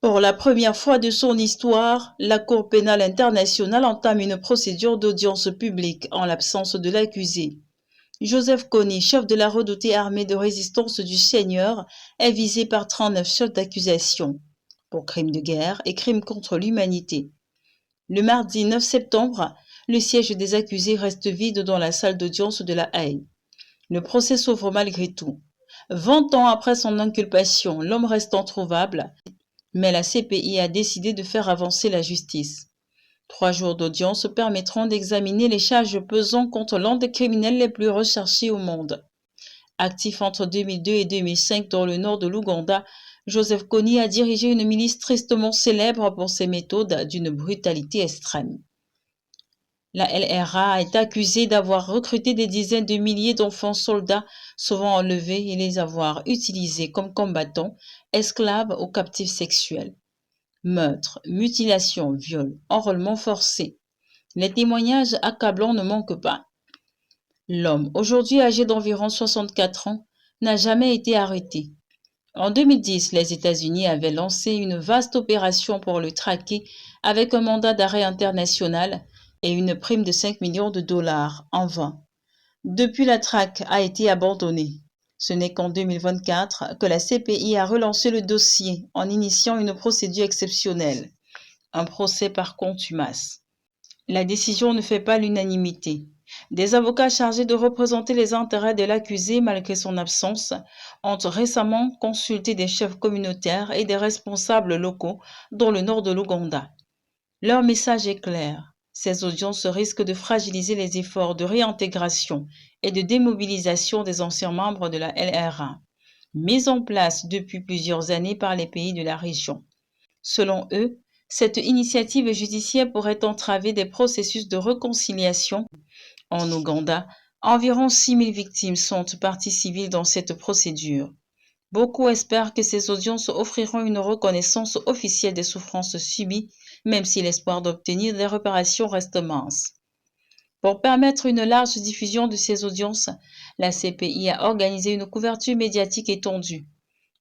Pour la première fois de son histoire, la Cour pénale internationale entame une procédure d'audience publique en l'absence de l'accusé. Joseph Kony, chef de la redoutée armée de résistance du Seigneur, est visé par 39 chefs d'accusation pour crimes de guerre et crimes contre l'humanité. Le mardi 9 septembre, le siège des accusés reste vide dans la salle d'audience de La Haye. Le procès s'ouvre malgré tout. 20 ans après son inculpation, l'homme reste introuvable, mais la CPI a décidé de faire avancer la justice. 3 jours d'audience permettront d'examiner les charges pesant contre l'un des criminels les plus recherchés au monde. Actif entre 2002 et 2005 dans le nord de l'Ouganda, Joseph Kony a dirigé une milice tristement célèbre pour ses méthodes d'une brutalité extrême. La LRA est accusée d'avoir recruté des dizaines de milliers d'enfants soldats, souvent enlevés, et les avoir utilisés comme combattants, esclaves ou captifs sexuels. Meurtres, mutilations, viols, enrôlements forcés. Les témoignages accablants ne manquent pas. L'homme, aujourd'hui âgé d'environ 64 ans, n'a jamais été arrêté. En 2010, les États-Unis avaient lancé une vaste opération pour le traquer avec un mandat d'arrêt international et une prime de 5 millions de dollars, en vain. Depuis, la traque a été abandonnée. Ce n'est qu'en 2024 que la CPI a relancé le dossier en initiant une procédure exceptionnelle, un procès par contumace. La décision ne fait pas l'unanimité. Des avocats chargés de représenter les intérêts de l'accusé malgré son absence ont récemment consulté des chefs communautaires et des responsables locaux dans le nord de l'Ouganda. Leur message est clair. Ces audiences risquent de fragiliser les efforts de réintégration et de démobilisation des anciens membres de la LRA, mis en place depuis plusieurs années par les pays de la région. Selon eux, cette initiative judiciaire pourrait entraver des processus de réconciliation. En Ouganda, environ 6 000 victimes sont parties civiles dans cette procédure. Beaucoup espèrent que ces audiences offriront une reconnaissance officielle des souffrances subies, même si l'espoir d'obtenir des réparations reste mince. Pour permettre une large diffusion de ces audiences, la CPI a organisé une couverture médiatique étendue.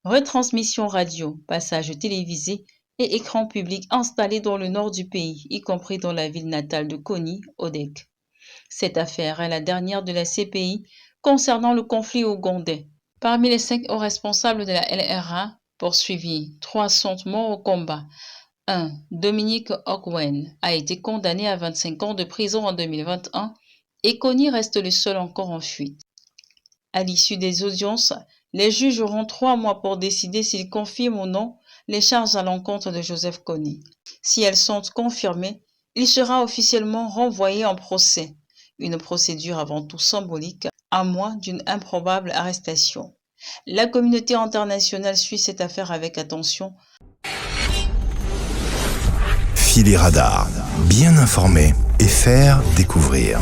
Retransmission radio, passage télévisé et écran public installés dans le nord du pays, y compris dans la ville natale de Kony, Odek. Cette affaire est la dernière de la CPI concernant le conflit ougandais. Parmi les 5 hauts responsables de la LRA poursuivis, 3 sont morts au combat. 1. Dominique Ongwen a été condamné à 25 ans de prison en 2021 et Kony reste le seul encore en fuite. À l'issue des audiences, les juges auront 3 mois pour décider s'ils confirment ou non les charges à l'encontre de Joseph Kony. Si elles sont confirmées, il sera officiellement renvoyé en procès, une procédure avant tout symbolique, à moins d'une improbable arrestation. La communauté internationale suit cette affaire avec attention. Filer Radar, bien informer et faire découvrir.